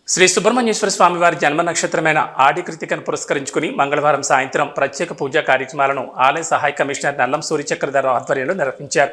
శ్రీ సుబ్రహ్మణ్యేశ్వర స్వామి వారి జన్మ నక్షత్రమైన ఆడి కృతికను పురస్కరించుకుని మంగళవారం సాయంత్రం ప్రత్యేక పూజా కార్యక్రమాలను ఆలయ సహాయ కమిషనర్ నల్లం సూర్యచక్రధరరావు ఆధ్వర్యంలో నిర్వహించారు.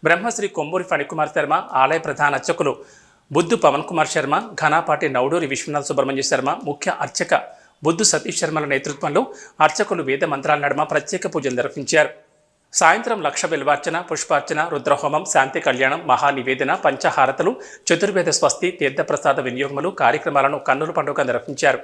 బ్రహ్మశ్రీ కొమ్మూరి ఫణికుమార్ శర్మ, ఆలయ ప్రధాన అర్చకులు బుద్ధు పవన్ కుమార్ శర్మ, ఘనాపాటి నౌడూరి విశ్వనాథ్ సుబ్రహ్మణ్య శర్మ, ముఖ్య అర్చక బుద్ధు సతీష్ శర్మల నేతృత్వంలో అర్చకులు వేద మంత్రాల నడుమ ప్రత్యేక పూజలు నిర్వహించారు. సాయంత్రం లక్ష బిల్వార్చన, పుష్పార్చన, రుద్రహోమం, శాంతి కళ్యాణం, మహానివేదన, పంచహారతలు, చతుర్వేద స్వస్తి, తీర్థప్రసాద వినియోగములు కార్యక్రమాలను కన్నుల పండుగ నిర్వహించారు.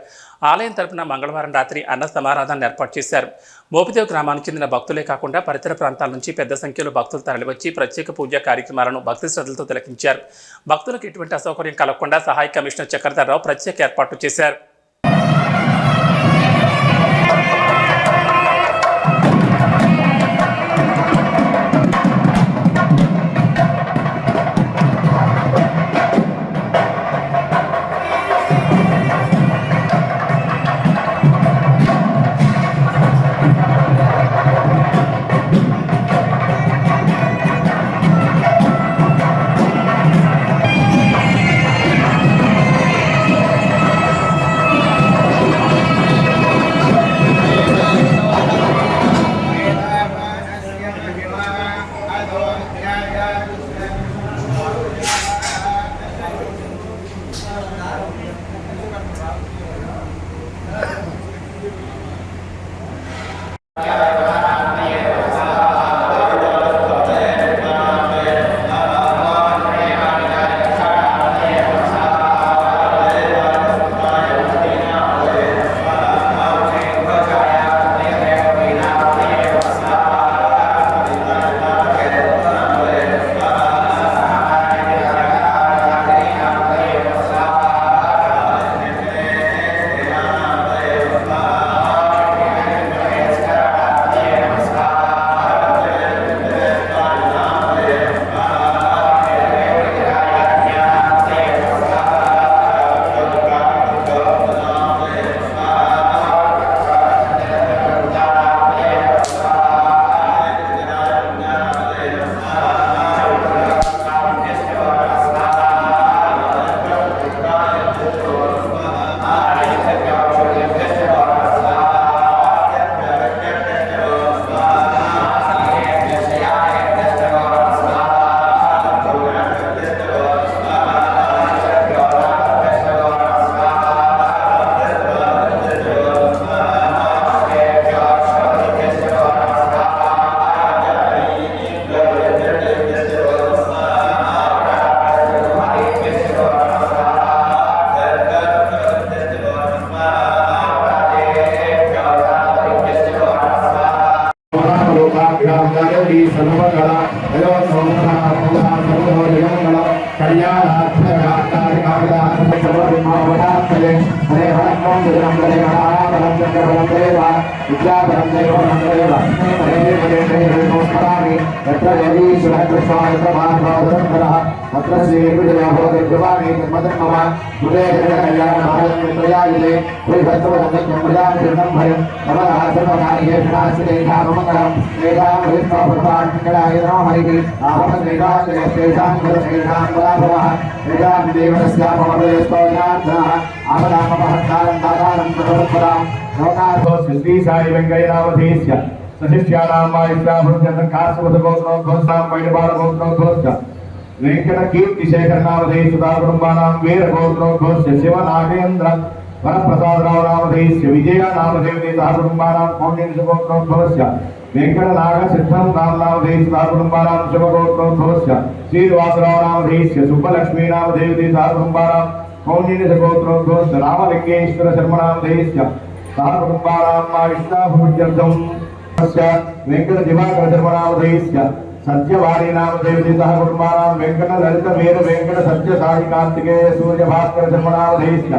ఆలయం తరపున మంగళవారం రాత్రి అన్న సమారాధన ఏర్పాటు చేశారు. మోపిదేవ్ గ్రామానికి చెందిన భక్తులే కాకుండా పరిసర ప్రాంతాల నుంచి పెద్ద సంఖ్యలో భక్తులు తరలివచ్చి ప్రత్యేక పూజా కార్యక్రమాలను భక్తి శ్రద్ధలతో తిలకించారు. భక్తులకు ఎటువంటి అసౌకర్యం కలగకుండా సహాయ కమిషనర్ చక్రధరరావు ప్రత్యేక ఏర్పాట్లు చేశారు. వెంకట కీర్తి శేఖరనామధేయ సుధాకుటుంబానాం వీర గోత్రోద్భవస్య శివ నాగేంద్ర వరప్రసాదరావు నామధేయస్య విజయ నామధేయతే సహకుటుంబానాం కౌండిన్య గోత్రోద్భవస్య వెంకట నాగ సిద్ధం నామధేయ సుధాకుటుంబానాం శివ గోత్రోద్భవస్య శ్రీనివాసరావు నామధేయస్య సుబ్బలక్ష్మీ నామధేయతే సహకుటుంబానాం కౌండిన్య గోత్రోద్భవస్య రామలింగేశ్వర శర్మ నామధేయస్య సహకుటుంబానాం మా విష్ణాభుజర్థం వెంకట దివాకర శర్మ నామధేయస్య సత్యవాణి నామదేవతి సహ కుటుంబానాం వెంకట లలిత వీర వెంకట సత్య సాయి కార్తికేయ సూర్య భాస్కర శర్మనామధేయస్య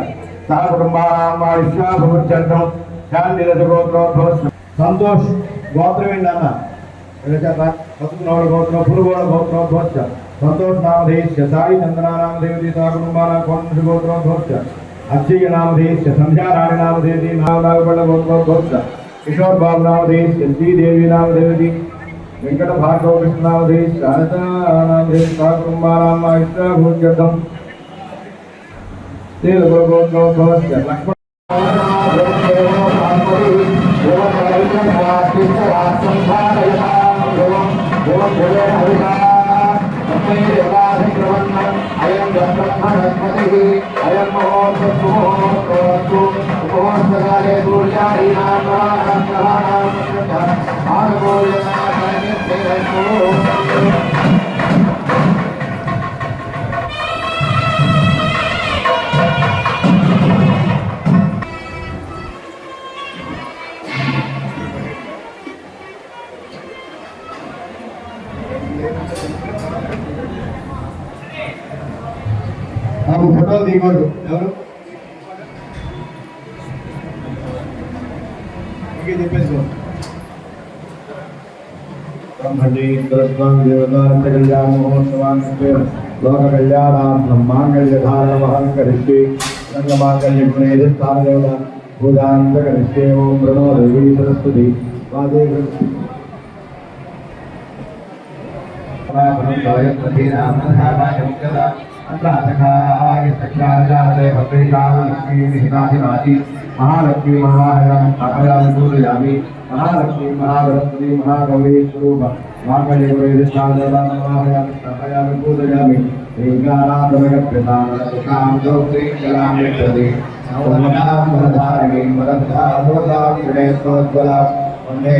సహ కుటుంబానాం మా విశ్వాభుచంద్రం శాంతి రసగోత్రోద్భవస్య సంతోష్ గోత్రం ఏంటన్న పసుపునోడ గోత్రం పురుగోడ గోత్రోద్భవస్య సంతోష్ నామధేయస్య సాయి చందనా నామదేవతి సహ కుటుంబానాం కోణ గోత్రోద్భవస్య అక్షయ నామధేయస్య సంధ్యారాణి నామదేవతి నామనాగపడ గోత్రోద్భవస్య కిషోర్ బాబు నామధేయస్య శ్రీదేవి నామదేవతి వెంకట భార్గవ కృష్ణావధి శారదానామధేయ కుటుంబానాం ఇష్టాభూత్యర్థం ఫోటో దిగొద్దు ఎవరు చెప్పేసి లోక కళ్యాణార్థం మాంగళ్యధారణమహం కరిష్యే రంగమాంగళ్య స్థానదేవత పూజాంత కరిష్యే ఓం ప్రణో దేవీ సరస్వతి వాదే महालक्ष्मी महालक्ष्मी महालक्ष्मी महागणपति महागौरी स्वरूप मांगल्य प्रवेशायामि पूजयामि लिंगानाथमगप्रदानकां गौत्रीकलां यच्छति नवनां वरधारिणीं वरदां गणेशोज्ज्वलां वन्दे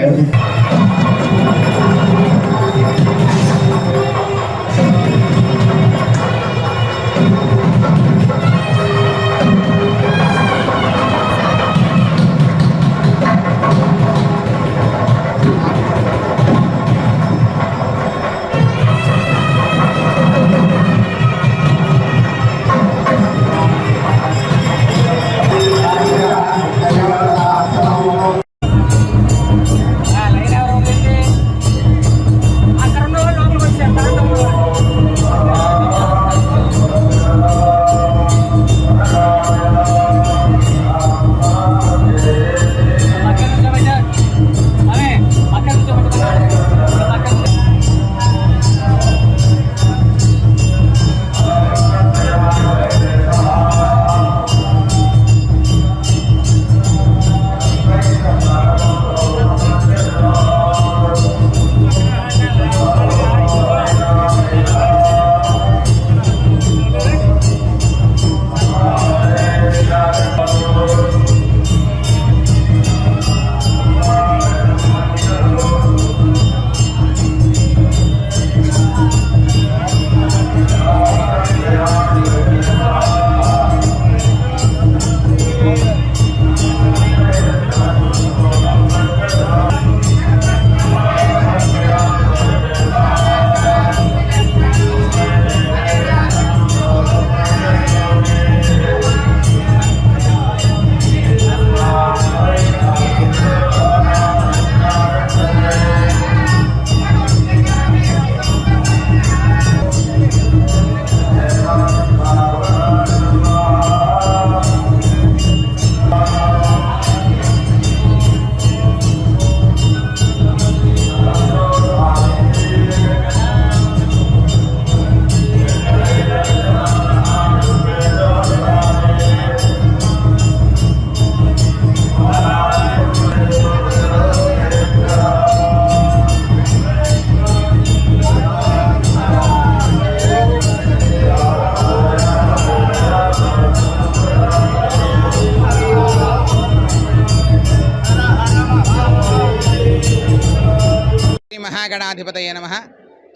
महागणाधिपतये नमः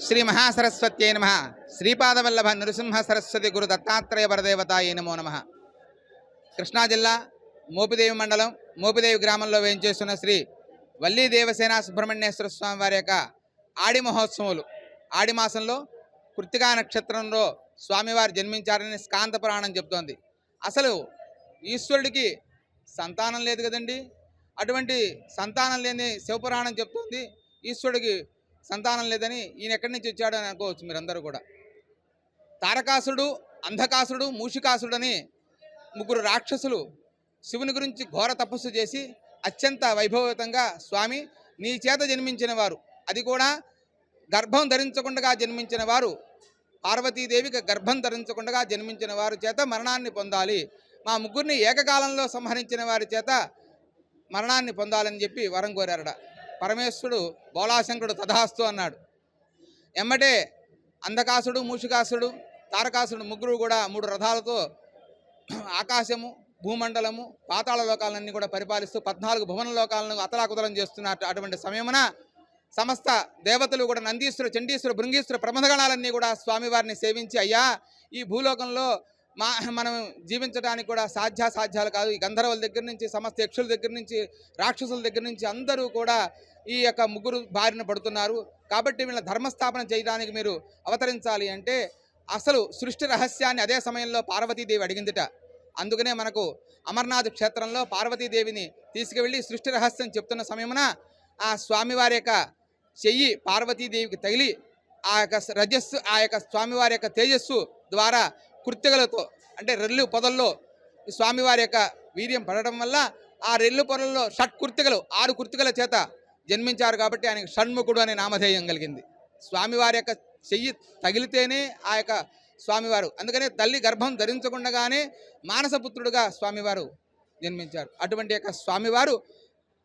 श्री महासरस्वत्यै नमः श्रीपादवल्लभ नृसिंह सरस्वती गुरु दत्तात्रेय वरदेवतायै नमो नमः। కృష్ణా జిల్లా మోపిదేవి మండలం మోపిదేవి గ్రామంలో వేయించేస్తున్న శ్రీ వల్లీ దేవసేన సుబ్రహ్మణ్యేశ్వర స్వామి వారి యొక్క ఆడి మహోత్సవాలు ఆడి మాసంలో కృత్తికా నక్షత్రంలో స్వామివారు జన్మించారని స్కాంత పురాణం చెప్తోంది. అసలు ఈశ్వరుడికి సంతానం లేదు కదండి, అటువంటి సంతానం లేని శివపురాణం చెప్తోంది. ఈశ్వరుడికి సంతానం లేదని ఈయన ఎక్కడి నుంచి వచ్చాడు అని అనుకోవచ్చు మీరందరూ కూడా. తారకాసుడు, అంధకాసుడు, మూషికాసుడు అని ముగ్గురు రాక్షసులు శివుని గురించి ఘోర తపస్సు చేసి అత్యంత వైభవతంగా స్వామి నీ చేత జన్మించిన వారు, అది కూడా గర్భం ధరించకుండా జన్మించిన వారు పార్వతీదేవికి గర్భం ధరించకుండా జన్మించిన వారి చేత మరణాన్ని పొందాలి, మా ముగ్గురిని ఏకకాలంలో సంహరించిన వారి చేత మరణాన్ని పొందాలని చెప్పి వరం కోరారట. పరమేశ్వరుడు బోళాశంకరుడు తథాస్తు అన్నాడు. ఎమ్మటే అంధకాసుడు, మూషికాసుడు, తారకాసుడు ముగ్గురు కూడా 3 రథాలతో ఆకాశము, భూమండలము, పాతాళ లోకాలన్నీ కూడా పరిపాలిస్తూ 14 భువన లోకాలను అతలాకుతలం చేస్తున్నారు. అటువంటి సమయమున సమస్త దేవతలు కూడా నందీశ్వర, చండీశ్వర, భృంగీశ్వర ప్రమథగణాలన్నీ కూడా స్వామివారిని సేవించి, అయ్యా ఈ భూలోకంలో మనం జీవించడానికి కూడా సాధ్యాలు కాదు, ఈ గంధర్వుల దగ్గర నుంచి సమస్త యక్షుల దగ్గర నుంచి రాక్షసుల దగ్గర నుంచి అందరూ కూడా ఈ యొక్క ముగ్గురు బారిన పడుతున్నారు, కాబట్టి వీళ్ళ ధర్మస్థాపన చేయడానికి మీరు అవతరించాలి అంటే అసలు సృష్టి రహస్యాన్ని అదే సమయంలో పార్వతీదేవి అడిగిందిట. అందుకనే మనకు అమర్నాథ్ క్షేత్రంలో పార్వతీదేవిని తీసుకువెళ్ళి సృష్టి రహస్యం చెప్తున్న సమయమున ఆ స్వామివారి యొక్క చెయ్యి పార్వతీదేవికి తగిలి ఆ యొక్క రజస్సు, ఆ యొక్క స్వామివారి యొక్క తేజస్సు ద్వారా కృత్తికలతో అంటే రెల్లు పొదల్లో స్వామివారి యొక్క వీర్యం పడడం వల్ల ఆ రెల్లు పొదల్లో షట్కృత్తికలు 6 కృత్తికల చేత జన్మించారు. కాబట్టి ఆయనకు షణ్ముఖుడు అనే నామధేయం కలిగింది. స్వామివారి యొక్క చెయ్యి తగిలితేనే ఆ యొక్క స్వామివారు, అందుకనే తల్లి గర్భం ధరించకుండగానే మానసపుత్రుడుగా స్వామివారు జన్మించారు. అటువంటి యొక్క స్వామివారు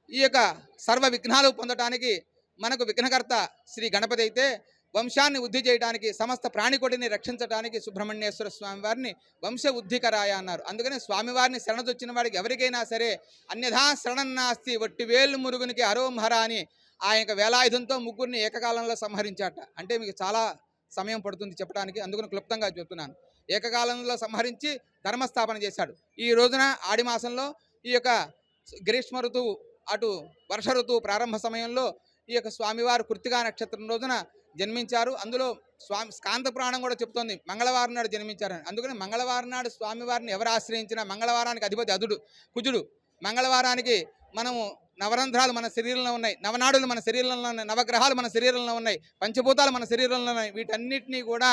ఈ యొక్క సర్వ విఘ్నాలు పొందడానికి మనకు విఘ్నకర్త శ్రీ గణపతి అయితే, వంశాన్ని వృద్ధి చేయడానికి, సమస్త ప్రాణికోటిని రక్షించడానికి సుబ్రహ్మణ్యేశ్వర స్వామివారిని వంశ ఉద్ధికరాయ అన్నారు. అందుకని స్వామివారిని శరణొచ్చిన వాడికి ఎవరికైనా సరే అన్యథా శరణన్నాస్తి వట్టివేలు మురుగునికి అరోంహర అని ఆ యొక్క వేలాయుధంతో ముగ్గురిని ఏకకాలంలో సంహరించాట. అంటే మీకు చాలా సమయం పడుతుంది చెప్పడానికి, అందుకని క్లుప్తంగా చెప్తున్నాను. ఏకకాలంలో సంహరించి ధర్మస్థాపన చేశాడు. ఈ రోజున ఆడి మాసంలో ఈ యొక్క గ్రీష్మ ఋతువు అటు వర్ష ఋతువు ప్రారంభ సమయంలో ఈ యొక్క స్వామివారు కృత్తికా నక్షత్రం రోజున జన్మించారు. అందులో స్కాంత పురాణం కూడా చెప్తోంది మంగళవారం నాడు జన్మించారని. అందుకని మంగళవారం నాడు స్వామివారిని ఎవరు ఆశ్రయించినా, మంగళవారానికి అధిపతి కుజుడు. మంగళవారానికి మనము నవరంధ్రాలు మన శరీరంలో ఉన్నాయి, నవనాడులు మన శరీరంలో ఉన్నాయి, నవగ్రహాలు మన శరీరంలో ఉన్నాయి, పంచభూతాలు మన శరీరంలో ఉన్నాయి. వీటన్నిటినీ కూడా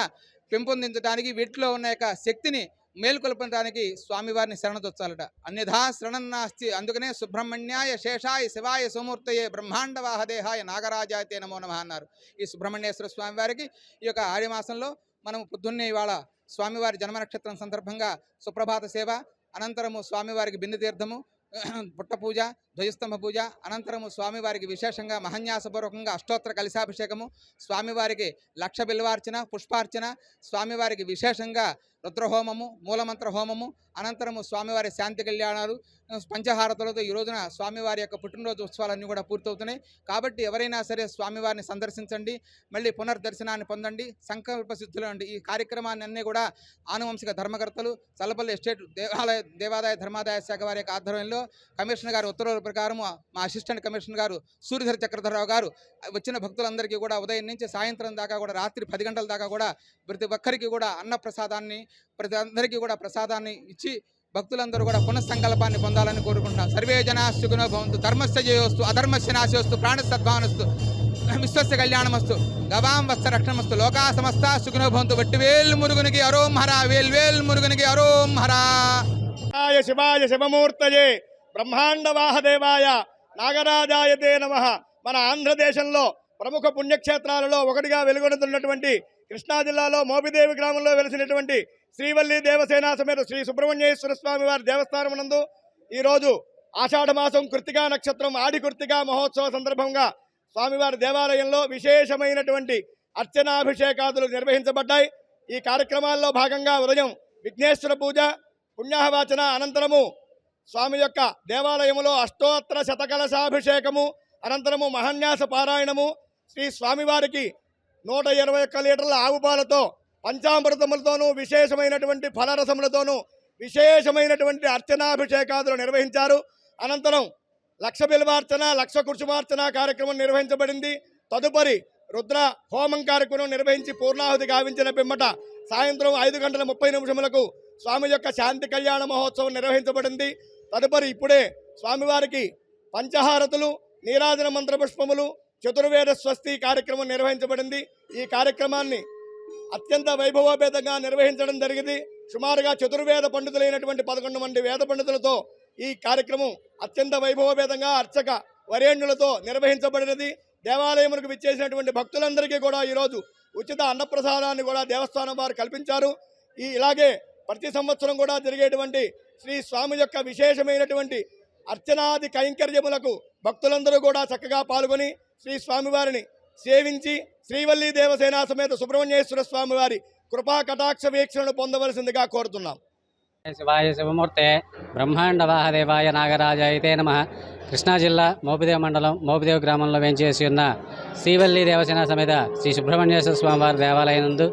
పెంపొందించడానికి, వీటిలో ఉన్న యొక్క శక్తిని మేలుకొల్పడానికి స్వామివారిని శరణతొచ్చాలట. అన్యథా శరణన్నాస్తి. అందుకనే సుబ్రహ్మణ్యాయ శేషాయ శివాయ సోమూర్తయే బ్రహ్మాండ వాహదేహాయ నాగరాజాయతే నమో నమః అన్నారు. ఈ సుబ్రహ్మణ్యేశ్వర స్వామివారికి ఈ యొక్క ఆడి మాసంలో మనం పొద్దున్నే ఇవాళ స్వామివారి జన్మ నక్షత్రం సందర్భంగా సుప్రభాత సేవ, అనంతరము స్వామివారికి బిందు తీర్థము, పుట్ట పూజ, ధ్వజస్తంభ పూజ, అనంతరము స్వామివారికి విశేషంగా మహన్యాసపూర్వకంగా అష్టోత్తర కలశాభిషేకము, స్వామివారికి లక్ష బిల్వార్చన, పుష్పార్చన, స్వామివారికి విశేషంగా రుద్రహోమము, మూలమంత్ర హోమము, అనంతరము స్వామివారి శాంతి కళ్యాణాలు, పంచహారతులతో ఈ రోజున స్వామివారి యొక్క పుట్టినరోజు ఉత్సవాలన్నీ కూడా పూర్తవుతున్నాయి. కాబట్టి ఎవరైనా సరే స్వామివారిని సందర్శించండి, మళ్ళీ పునర్దర్శనాన్ని పొందండి, సంకల్ప సిద్ధులు అండి. ఈ కార్యక్రమాన్ని అన్నీ కూడా ఆనువంశిక ధర్మకర్తలు, చల్లపల్లి ఎస్టేట్ దేవాదాయ ధర్మాదాయ శాఖ వారి యొక్క ఆధ్వర్యంలో కమిషనర్ గారు ఉత్తర్వుల ప్రకారం మా అసిస్టెంట్ కమిషనర్ గారు సూర్యధర చక్రధరరావు గారు వచ్చిన భక్తులందరికీ కూడా ఉదయం నుంచి సాయంత్రం దాకా కూడా రాత్రి 10 గంటల దాకా కూడా ప్రతి ఒక్కరికి కూడా అన్న ప్రసాదాన్ని, ప్రతి అందరికీ కూడా ప్రసాదాన్ని ఇచ్చి భక్తులందరూ కూడా పునఃసంకల్పాన్ని పొందాలని కోరుకుంటున్నాం. సర్వే జనా సుఖినో భవంతు, ధర్మస్య జయోస్తు, అధర్మస్య నాశోస్తు, ప్రాణసద్భావనస్తు, విశ్వస్య కళ్యాణమస్తు, గవాం వస్త రక్షణమస్తు, లోకా సమస్త సుఖినో భవంతు. వట్టివేల్ మురుగునికి అరోంహర, వేల్వేల్ మురుగునికి అరోంహర. శివాయ శివమూర్తయే బ్రహ్మాండ వాహదేవాయ నాగరాజాయతే నమః. మన ఆంధ్రదేశంలో ప్రముఖ పుణ్యక్షేత్రాలలో ఒకటిగా వెలుగొందుతున్నటువంటి కృష్ణా జిల్లాలో మోపిదేవి గ్రామంలో వెలిసినటువంటి శ్రీవల్లి దేవసేన సమేత శ్రీ సుబ్రహ్మణ్యేశ్వర స్వామి వారి దేవస్థానం నందు ఈరోజు ఆషాఢమాసం కృత్తికా నక్షత్రం ఆడి కృత్తికా మహోత్సవ సందర్భంగా స్వామివారి దేవాలయంలో విశేషమైనటువంటి అర్చనాభిషేకాదులు నిర్వహించబడ్డాయి. ఈ కార్యక్రమాల్లో భాగంగా ఉదయం విఘ్నేశ్వర పూజ, పుణ్యాహవాచన, అనంతరము స్వామి యొక్క దేవాలయములో అష్టోత్తర శతకలశాభిషేకము, అనంతరము మహాన్యాస పారాయణము, శ్రీ స్వామివారికి 121 లీటర్ల ఆవుపాలతో, పంచామృతములతోనూ, విశేషమైనటువంటి ఫలరసములతోనూ విశేషమైనటువంటి అర్చనాభిషేకాదులు నిర్వహించారు. అనంతరం లక్ష బిల్వార్చన, లక్ష కుర్చుమార్చన కార్యక్రమం నిర్వహించబడింది. తదుపరి రుద్ర హోమం కార్యక్రమం నిర్వహించి పూర్ణాహుతి గావించిన పిమ్మట సాయంత్రం 5:30 స్వామి యొక్క శాంతి కళ్యాణ మహోత్సవం నిర్వహించబడింది. తదుపరి ఇప్పుడే స్వామివారికి పంచహారతులు, నీరాజన మంత్రపుష్పములు, చతుర్వేద స్వస్తి కార్యక్రమం నిర్వహించబడింది. ఈ కార్యక్రమాన్ని అత్యంత వైభవోపేతంగా నిర్వహించడం జరిగింది. సుమారుగా చతుర్వేద పండితులైనటువంటి 11 మంది వేద పండితులతో ఈ కార్యక్రమం అత్యంత వైభవోపేతంగా అర్చక వరేణ్యులతో నిర్వహించబడినది. దేవాలయములకు విచ్చేసినటువంటి భక్తులందరికీ కూడా ఈరోజు ఉచిత అన్నప్రసాదాన్ని కూడా దేవస్థానం వారు కల్పించారు. ఇలాగే ప్రతి సంవత్సరం కూడా జరిగేటువంటి శ్రీ స్వామి యొక్క విశేషమైనటువంటి అర్చనాది కైంకర్యములకు భక్తులందరూ కూడా చక్కగా పాల్గొని శ్రీ స్వామివారిని సేవించి శ్రీవల్లీ దేవసేన సమేత సుబ్రహ్మణ్యేశ్వర స్వామివారి కృపా కటాక్ష వీక్షణను పొందవలసిందిగా కోరుతున్నాం. శివాయ శివమూర్తే బ్రహ్మాండవాహదేవాయ నాగరాజాయతే నమః. కృష్ణా జిల్లా మోపిదేవి మండలం మోపిదేవి గ్రామంలో వేంచేసి ఉన్న శ్రీవల్లీ దేవసేన సమేత శ్రీ సుబ్రహ్మణ్యేశ్వర స్వామివారి దేవాలయం నందు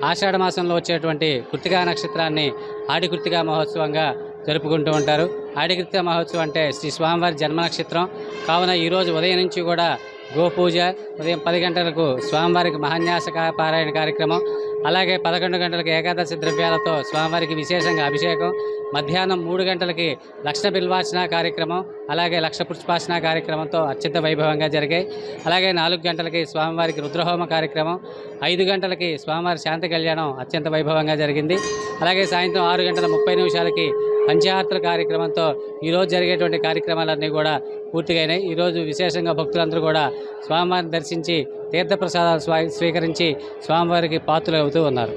ఆషాఢ మాసంలో వచ్చేటువంటి కృత్తికా నక్షత్రాన్ని ఆడి కృత్తికా మహోత్సవంగా జరుపుకుంటూ ఉంటారు. ఆడి కృత్తికా మహోత్సవం అంటే శ్రీ స్వామివారి జన్మ నక్షత్రం కావున ఈరోజు ఉదయం నుంచి కూడా గోపూజ, ఉదయం 10 గంటలకు స్వామివారికి మహాన్యాస పారాయణ కార్యక్రమం, అలాగే 11 గంటలకు ఏకాదశి ద్రవ్యాలతో స్వామివారికి విశేషంగా అభిషేకం, మధ్యాహ్నం 3 గంటలకి లక్ష బిల్వార్చన కార్యక్రమం, అలాగే లక్ష పుష్పార్చన కార్యక్రమంతో అత్యంత వైభవంగా జరిగాయి. అలాగే 4 గంటలకి స్వామివారికి రుద్రహోమ కార్యక్రమం, 5 గంటలకి స్వామివారి శాంతి కళ్యాణం అత్యంత వైభవంగా జరిగింది. అలాగే సాయంత్రం 6 గంటల 30 నిమిషాలకి పంచహారతుల కార్యక్రమంతో ఈరోజు జరిగేటువంటి కార్యక్రమాలన్నీ కూడా పూర్తిగాయినాయి. ఈరోజు విశేషంగా భక్తులందరూ కూడా స్వామివారిని దర్శించి తీర్థప్రసాదాలు స్వీకరించి స్వామివారికి పాత్రలు అవుతూ ఉన్నారు.